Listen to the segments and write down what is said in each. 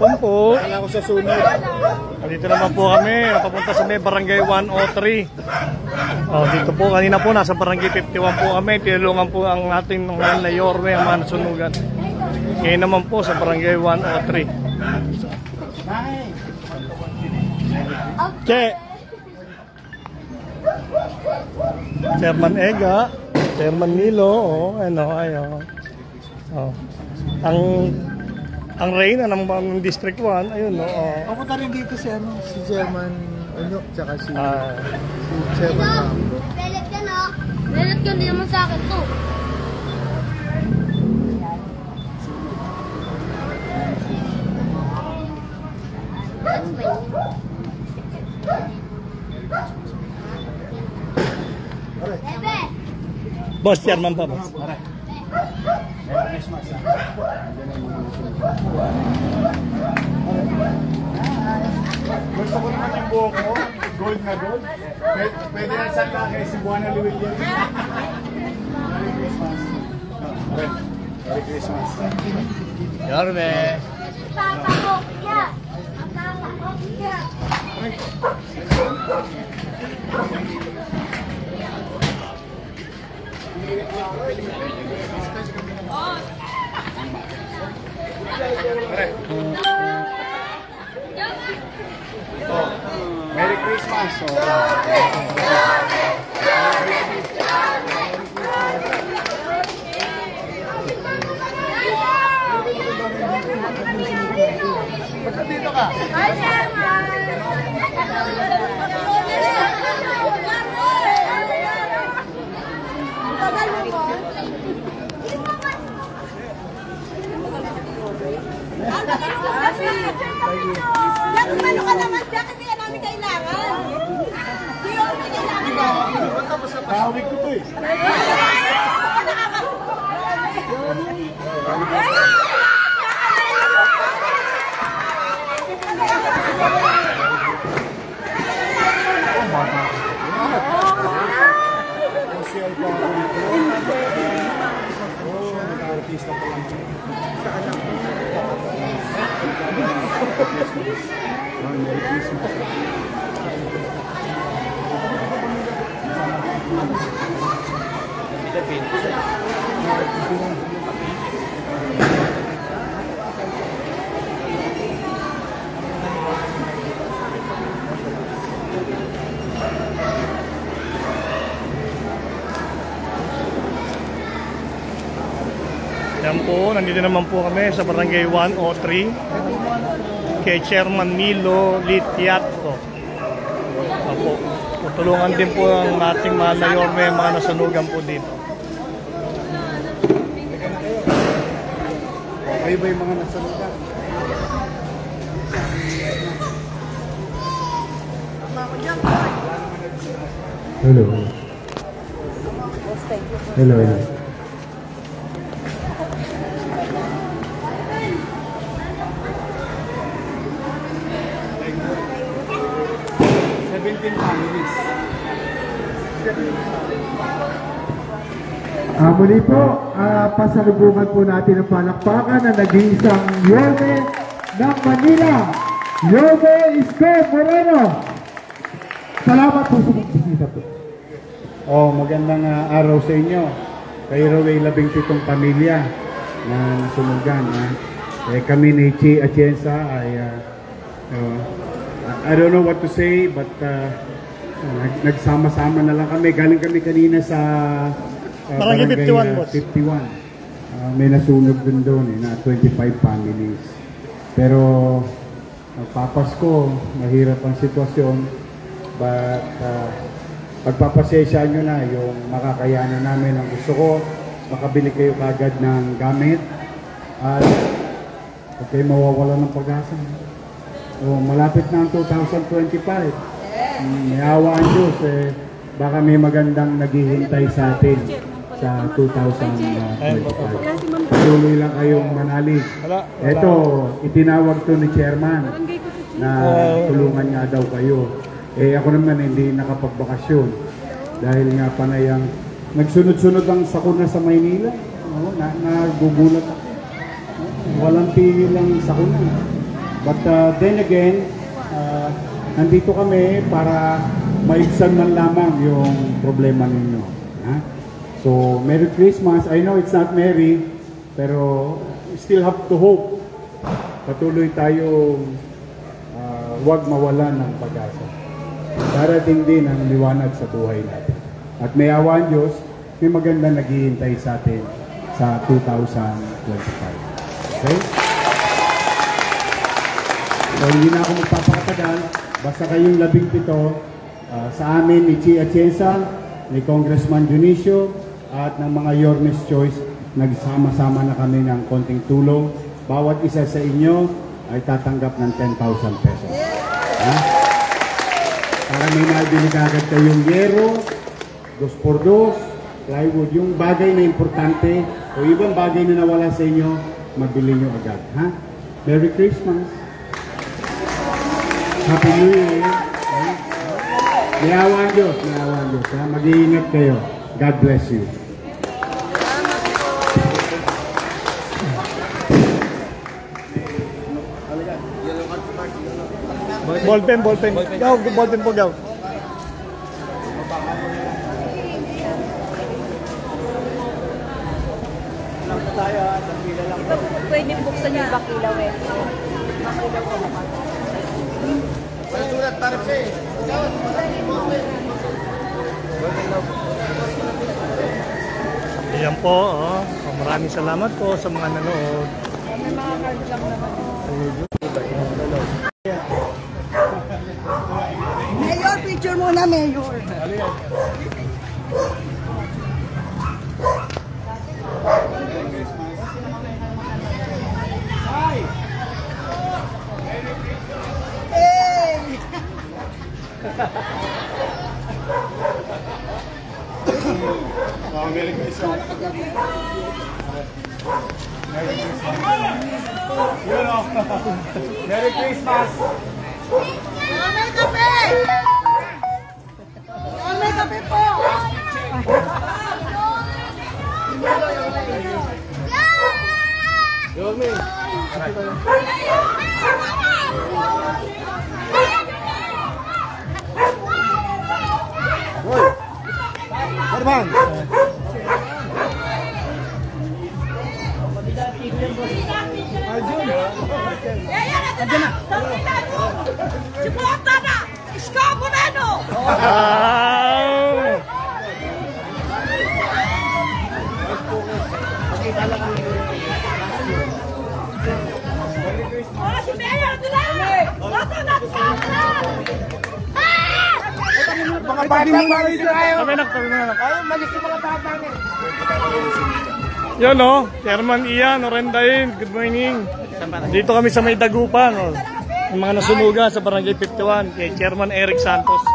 hapon po. Kailangan ko sa sunod. Dito naman po kami, papunta sa may barangay 103. Dito po, kanina po nasa barangay 51 po kami. Tinulungan po ang ating mga Nayorme, ang mga nasunugan. Ngayon naman po sa barangay 103. Che! Chairman Ega, Chairman Nilo, ang Reyna ng District 1, ayun, Papunta rin dito si Chairman tsaka si Chairman Mambo. Belet ka na. Belet ka, hindi naman sa akin to. That's my Boss, Chairman pa, boss. Gusto ko naman yung buhok mo, gold na gold. Pwede na saan lang kay si Buwana Luwilliam. Merry Christmas. Merry Christmas. Yorme. Papa ko, yeah. Papa ko, yeah. Merry Christmas. Ba't dito ka? Hi, Chairman. Tagal mo ko. Ano ka naman dyan? Hindi ka namin kailangan. Hindi ka namin kailangan. Tawag ko to eh. Nag-artista pa lang. Merry Christmas. Yan po, nandito naman po kami sa barangay 103 kay Chairman Nilo Litiatco. Opo, tutulungan din po ang ating mga Nayorme, mga nasunugan po dito. Kayo ba yung mga nagsalutan? Hello. Hello, hello. Muli po, pasalubungan po natin ang palakpakan na nag-iisang Yorme ng Manila, Yorme Isko Moreno. Salamat po sa pagbisita po. Magandang araw sa inyo. Kayo raw ay 17 pamilya na nasunugan. Kami ni Chi Atienza ay I don't know what to say, but nagsama-sama na lang kami. Galing kami kanina sa Barangay 51, boss. 51. May nasunog din doon na 25 families. Pero papasko, mahirap ang sitwasyon. But pagpapasensya nyo na yung makakayanan namin. Ang gusto ko, makabili kayo kagad ng gamit. At huwag kayo mawawala ng pag-asa. Malapit na ang 2025. May awa ang Diyos. Baka may magandang naghihintay sa atin sa 2025. Patuloy lang kayong manalig. Ito, itinawag to ni Chairman na tulungan nga daw kayo. Ako naman hindi nakapagbakasyon dahil nga panayang nagsunod-sunod ang sakuna sa Maynila. Nagugulat ako. Walang pili lang sakuna. But then again, nandito kami para maibsan man lamang yung problema ninyo. Ha? So, Merry Christmas. I know it's not merry, pero still have to hope. Patuloy tayong huwag mawalan ng pag-asa. Darating din ang liwanag sa buhay natin. At may awa ang Diyos, may maganda naghihintay sa atin sa 2025. Okay? So, hindi na ako magpapakatagal. Basta kayong 17 sa amin ni Chi Atienza, ni Congressman Dionisio, at ng mga Yormes Choice, nagsama-sama na kami ng konting tulong. Bawat isa sa inyo ay tatanggap ng 10,000 pesos. Ha? Para may nabili agad kayong yero, 2x2, plywood, yung bagay na importante o ibang bagay na nawala sa inyo, mabili nyo agad. Ha? Merry Christmas! Happy New Year! May awa ang Diyos, may awa ang Diyos. Mag-iingat kayo. God bless you. Ballpen. Gaw, ballpen po, gaw. Pwede buksan yung bakilaw eh. Surat tarif siya eh. Ayan po, maraming salamat po sa mga nanood. May mga card lang naman. Mayor, picture muna, Mayor. Hey! Merry Christmas. Merry Christmas. May kape! May kape po! Terbang. Ayan na! Suporta na! Isko Moreno! Oh, si Mayor! Ito na! Ito na! Mga bata pa rin tayo. Kami na. Ay, malis yung mga bata niya. Yan Chairman Ian Orendain, good morning. Dito kami sa May Dagupan. Yung mga nasunugan sa Barangay 51 kay Chairman Eric Santos.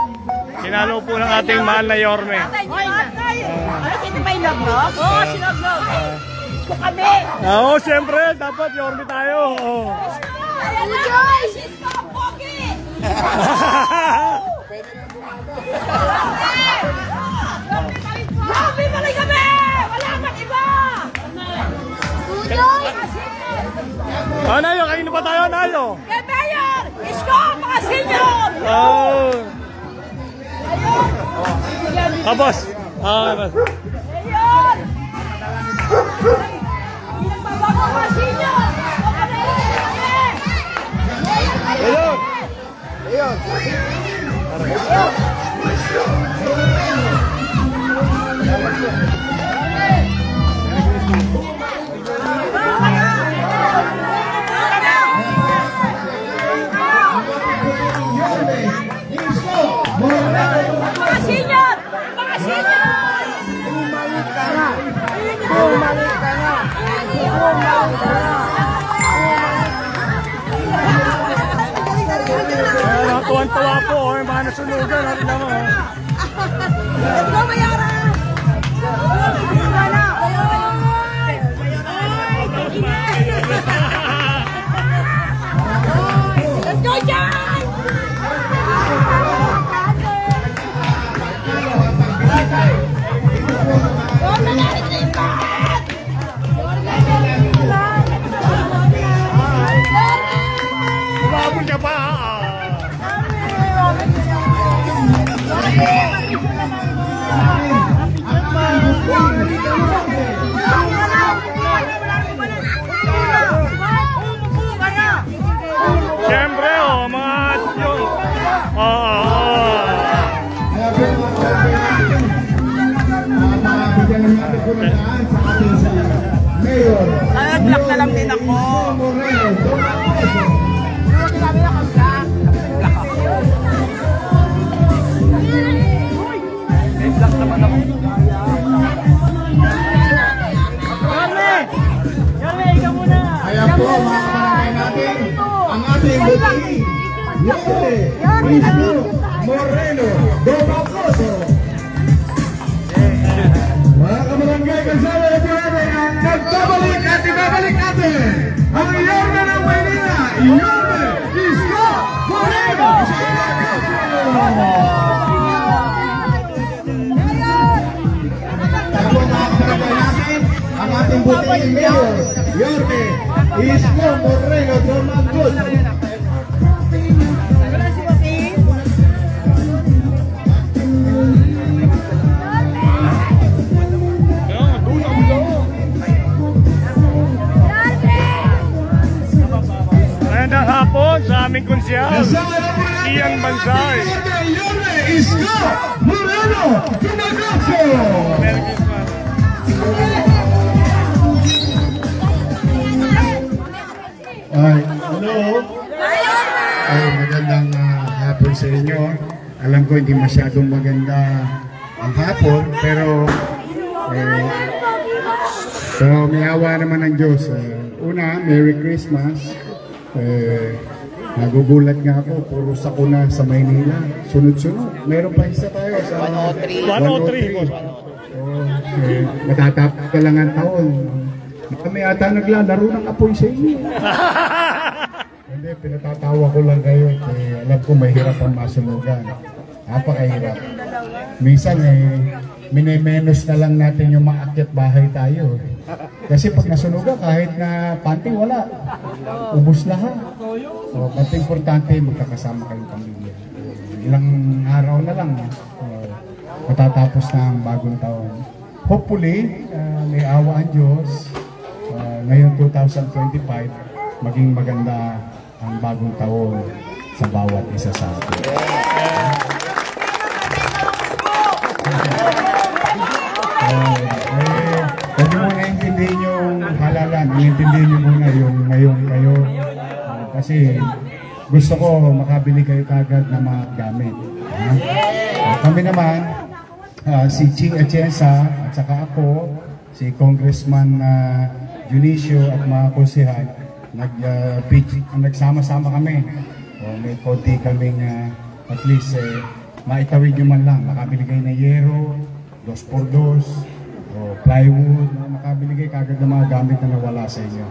Sinalo po ng ating mahal na Yorme. Ano, sino ba yung log-log? Oo, sinog-log. Isko kami! Oo, siyempre, dapat Yorme tayo. Ayan na! Joyce! Isko ang pogi! Happy balik kami! Wala kang iba! Nayo, kaino pa tayo, Nayo? Kay Mayor! Isko ang mga senior! Boss. Mayor! Pinagbabago ang mga senior! Isko ka na Ayun. Ayun. Mga senior! Mga senior! Bumalik ka na. Bumalik ka na. Bumalik ka na. Tuwan-tuwa po, yung mga nasunugan. Let's go, Mayora! Let's go, Jan! Habol ka pa. Siyempre, mga yung... Black na lang din ako. Black naman ako. Yorme, ikaw muna. Kaya po, mga kabarangay natin, ang ating buti, Yorme Moreno Domacoso. Mga kabarangay, kasama na po natin ang nagbabalik at ibabalik natin ang Yorme ng Maynila, Yorme Isko Moreno Domacoso. Ang ating buting mayor, Yorme Isko Moreno Domacoso. Magandang hapon sa aming konsyal, Siyang Bansay. Yorme Isko Moreno Domacoso. Ay, hello. Ay, magandang hapon sa inyo. Alam ko hindi masyadong maganda ang hapon, pero may awa naman ng Diyos. Una, Merry Christmas. Nagugulat nga ako, puro sakuna sa Maynila. Sunod-sunod. Meron pa isa tayo sa 103. Matatapos ka lang ang taon. Kami ata naglalaro ng apoy sa inyo. Hindi, pinatatawa ko lang kayo. Alam ko mahirap ang masunugan. Napakahirap. Minsan minimenos na lang natin yung maakyat bahay tayo. Kasi pag nasunugan, kahit na panty, wala. Ubus lahat. So, mas importante, magkakasama kayong pamilya. Ilang araw na lang, matatapos na ang bagong taon. Hopefully, may awa ang Diyos. Ngayon 2025, maging maganda ang bagong taon sa bawat isa sa atin. Huwag mo na intindihin yung halalan, intindihin nyo muna yung ngayon kayo. Kasi gusto ko makabili kayo kagad na mga gamit. Kami naman, si Ching Atienza at saka ako, si Congressman Junicio at mga konsehan, nagsama-sama kami. May konti kaming at least maitawid nyo man lang. Makabili kayo ng yero, 2x2, plywood, makabili kayo kagad ng mga gamit na nawala sa inyo.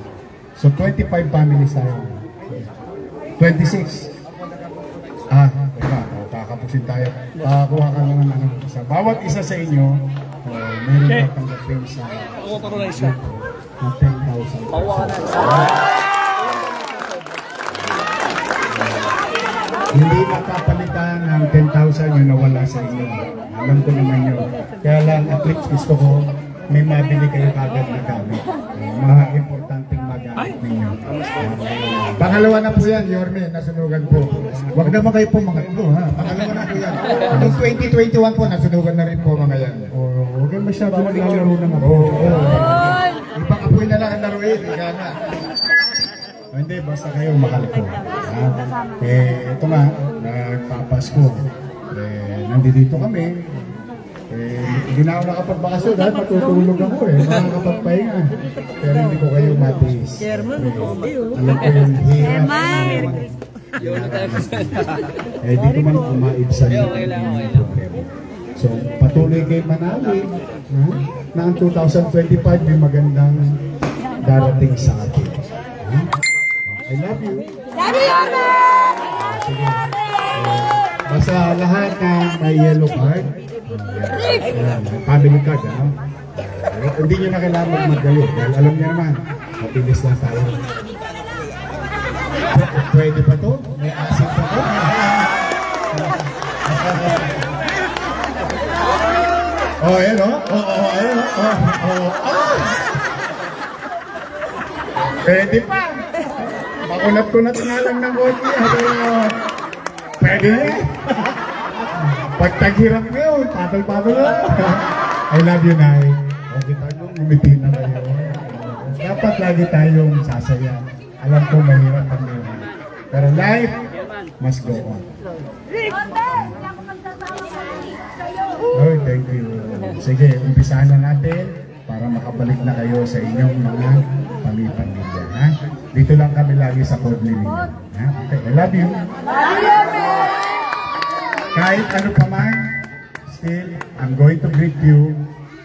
So 25 families tayo. 26. Kakapusin tayo. Pakakuha ka naman sa bawat isa sa inyo, meron ka tanggapin sa ng 10,000. Hindi makapalitan ng 10,000 yung nawala sa inyo. Alam ko naman yun. Kaya lang, at least gusto ko may mabili kayo kagad na gamit. Mga importanteng magamit ninyo. Pangalawa na po yan, Yorme, nasunugan po. Huwag naman kayo po mga ito, ha? Pangalawa na po yan. Noong 2021 po, nasunugan na rin po mga yan. Huwag kayo masyado maglalaro ng ako. Ipakapoy na lang ang laruin, ika nga. Hindi, basta kayo makaliko. Ito nga, nagpapasko. Nandito kami. Hindi na ako nakapagbakasyon dahil matutulog ako makakapagpahinga. Pero hindi ko kayo matiis. Alam ko yung hirap. Dito man kumaibsan yung problema. So, patuloy kayo manali na ang 2025 may magandang darating sa atin. I love you. Love you, Yorme! Sige. Basta lahat na may yellow card, family card, hindi nyo na kailangan magdalo. Dahil alam nyo naman, mabilis lang tayo. Pwede ba to? Oh, ayan o. Ayan o. Pwede pa. Makunat-kunat nga lang ng konti. Pwede. Pag taghirap mo yun, patol-patol na. I love you, Nay. Okay, tayong umiti na kayo. Dapat lagi tayong sasaya. Alam ko mahirap ang mga. Pero life must go on. Oh, thank you. Sige, umpisahan na natin para makabalik na kayo sa inyong mga pamilya. Ha? Dito lang kami lagi sa Podlimina. Ha? Okay, I love you. Kahit ano pa man, still, I'm going to greet you.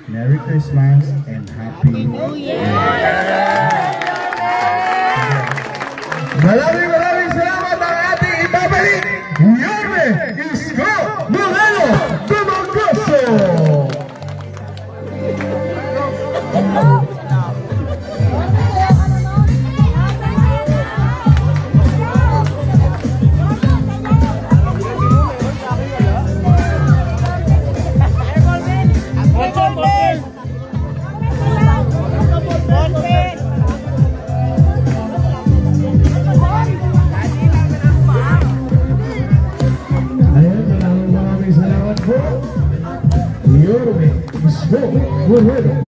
Merry Christmas and Happy New Year. Maraming salamat ang ating ibabalik. Yorme Isko Moreno Dumagoso. Maraming salamat po. Yorme Isko Moreno.